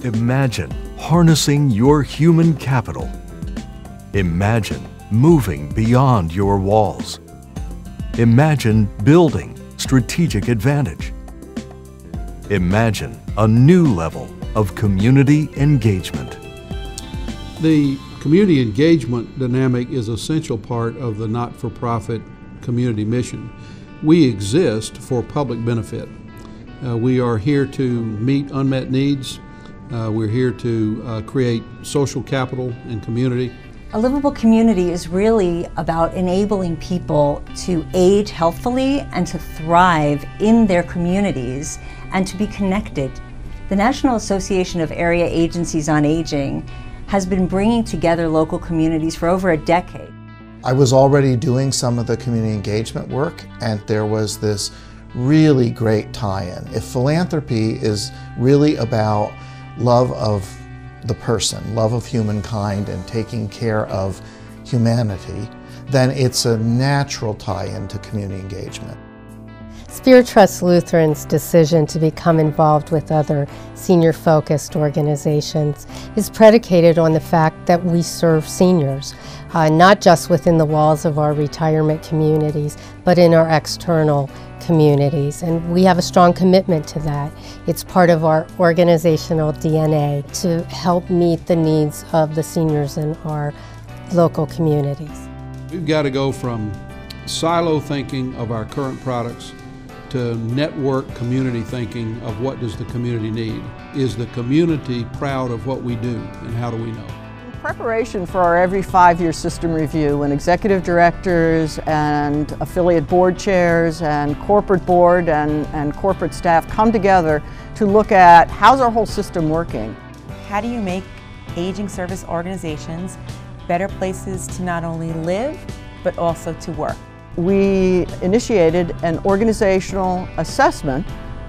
Imagine harnessing your human capital. Imagine moving beyond your walls. Imagine building strategic advantage. Imagine a new level of community engagement. The community engagement dynamic is an essential part of the not-for-profit community mission. We exist for public benefit. We are here to meet unmet needs. We're here to create social capital and community. A livable community is really about enabling people to age healthfully and to thrive in their communities and to be connected. The National Association of Area Agencies on Aging has been bringing together local communities for over a decade. I was already doing some of the community engagement work, and there was this really great tie-in. If philanthropy is really about love of the person, love of humankind, and taking care of humanity, then it's a natural tie-in to community engagement. Spirit Trust Lutheran's decision to become involved with other senior-focused organizations is predicated on the fact that we serve seniors, not just within the walls of our retirement communities, but in our external communities, and we have a strong commitment to that. It's part of our organizational DNA to help meet the needs of the seniors in our local communities. We've got to go from silo thinking of our current products to network community thinking of what does the community need. Is the community proud of what we do, and how do we know? In preparation for our every 5-year system review, when executive directors and affiliate board chairs and corporate board and corporate staff come together to look at how's our whole system working. How do you make aging service organizations better places to not only live, but also to work? We initiated an organizational assessment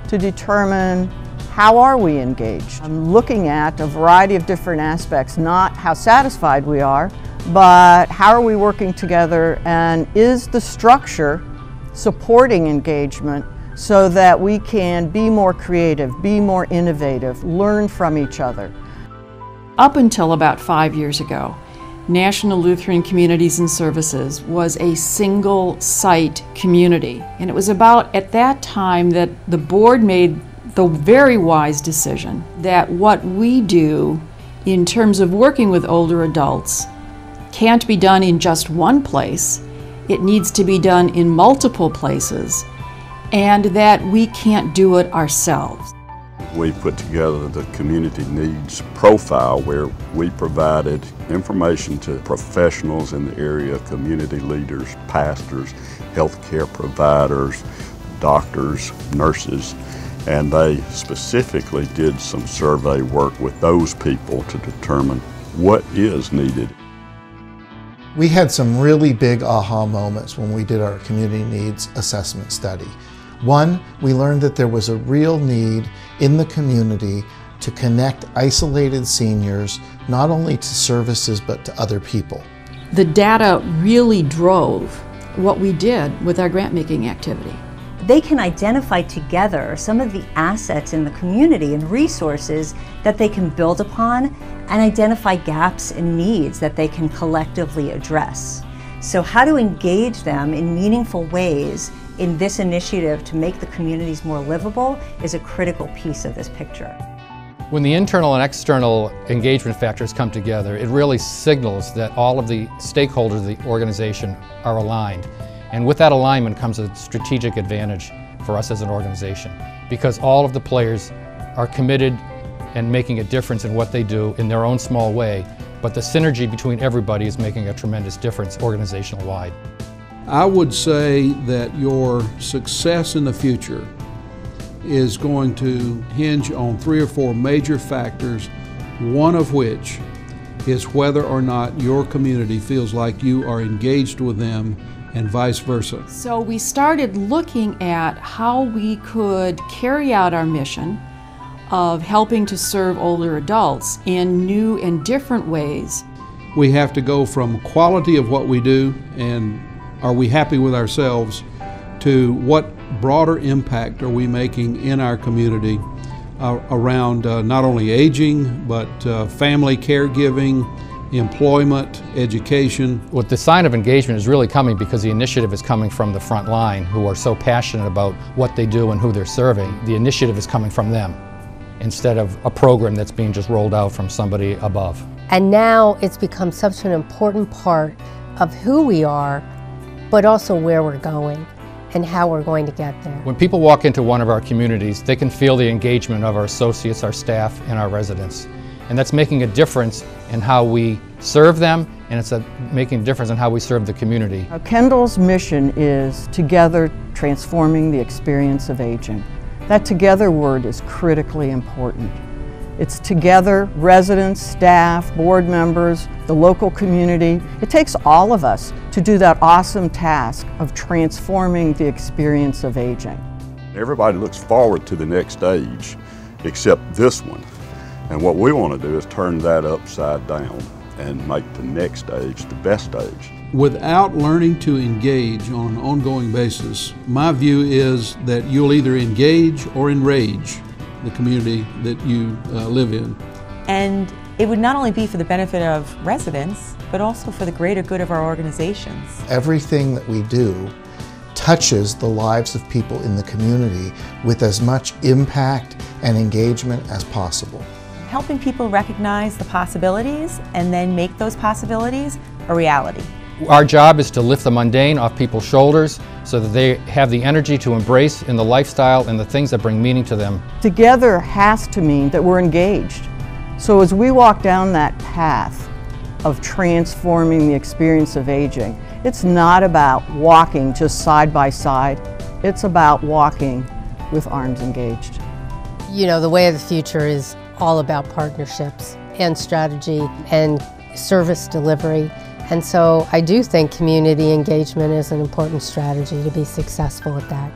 to determine how are we engaged. I'm looking at a variety of different aspects, not how satisfied we are, but how are we working together, and is the structure supporting engagement so that we can be more creative, be more innovative, learn from each other. Up until about 5 years ago, National Lutheran Communities and Services was a single site community, and it was about at that time that the board made the very wise decision that what we do in terms of working with older adults can't be done in just one place. It needs to be done in multiple places, and that we can't do it ourselves. We put together the community needs profile where we provided information to professionals in the area, community leaders, pastors, healthcare providers, doctors, nurses, and they specifically did some survey work with those people to determine what is needed. We had some really big aha moments when we did our community needs assessment study. One, we learned that there was a real need in the community to connect isolated seniors not only to services but to other people. The data really drove what we did with our grant-making activity. They can identify together some of the assets in the community and resources that they can build upon, and identify gaps and needs that they can collectively address. So how to engage them in meaningful ways in this initiative to make the communities more livable is a critical piece of this picture. When the internal and external engagement factors come together, it really signals that all of the stakeholders of the organization are aligned. And with that alignment comes a strategic advantage for us as an organization, because all of the players are committed and making a difference in what they do in their own small way, but the synergy between everybody is making a tremendous difference organizational-wide. I would say that your success in the future is going to hinge on 3 or 4 major factors, one of which is whether or not your community feels like you are engaged with them, and vice versa. So we started looking at how we could carry out our mission of helping to serve older adults in new and different ways. We have to go from quality of what we do and are we happy with ourselves to what broader impact are we making in our community around not only aging, but family caregiving, employment, education. What the sign of engagement is really coming because the initiative is coming from the front line, who are so passionate about what they do and who they're serving. The initiative is coming from them instead of a program that's being just rolled out from somebody above. And now it's become such an important part of who we are, but also where we're going and how we're going to get there. When people walk into one of our communities, they can feel the engagement of our associates, our staff, and our residents. And that's making a difference in how we serve them, and it's making a difference in how we serve the community. Kendall's mission is Together Transforming the Experience of Aging. That together word is critically important. It's together, residents, staff, board members, the local community. It takes all of us to do that awesome task of transforming the experience of aging. Everybody looks forward to the next stage except this one. And what we want to do is turn that upside down and make the next stage the best stage. Without learning to engage on an ongoing basis, my view is that you'll either engage or enrage the community that you live in. And it would not only be for the benefit of residents, but also for the greater good of our organizations. Everything that we do touches the lives of people in the community with as much impact and engagement as possible. Helping people recognize the possibilities and then make those possibilities a reality. Our job is to lift the mundane off people's shoulders so that they have the energy to embrace in the lifestyle and the things that bring meaning to them. Together has to mean that we're engaged. So as we walk down that path of transforming the experience of aging, it's not about walking just side by side. It's about walking with arms engaged. You know, the way of the future is all about partnerships and strategy and service delivery. And so I do think community engagement is an important strategy to be successful at that.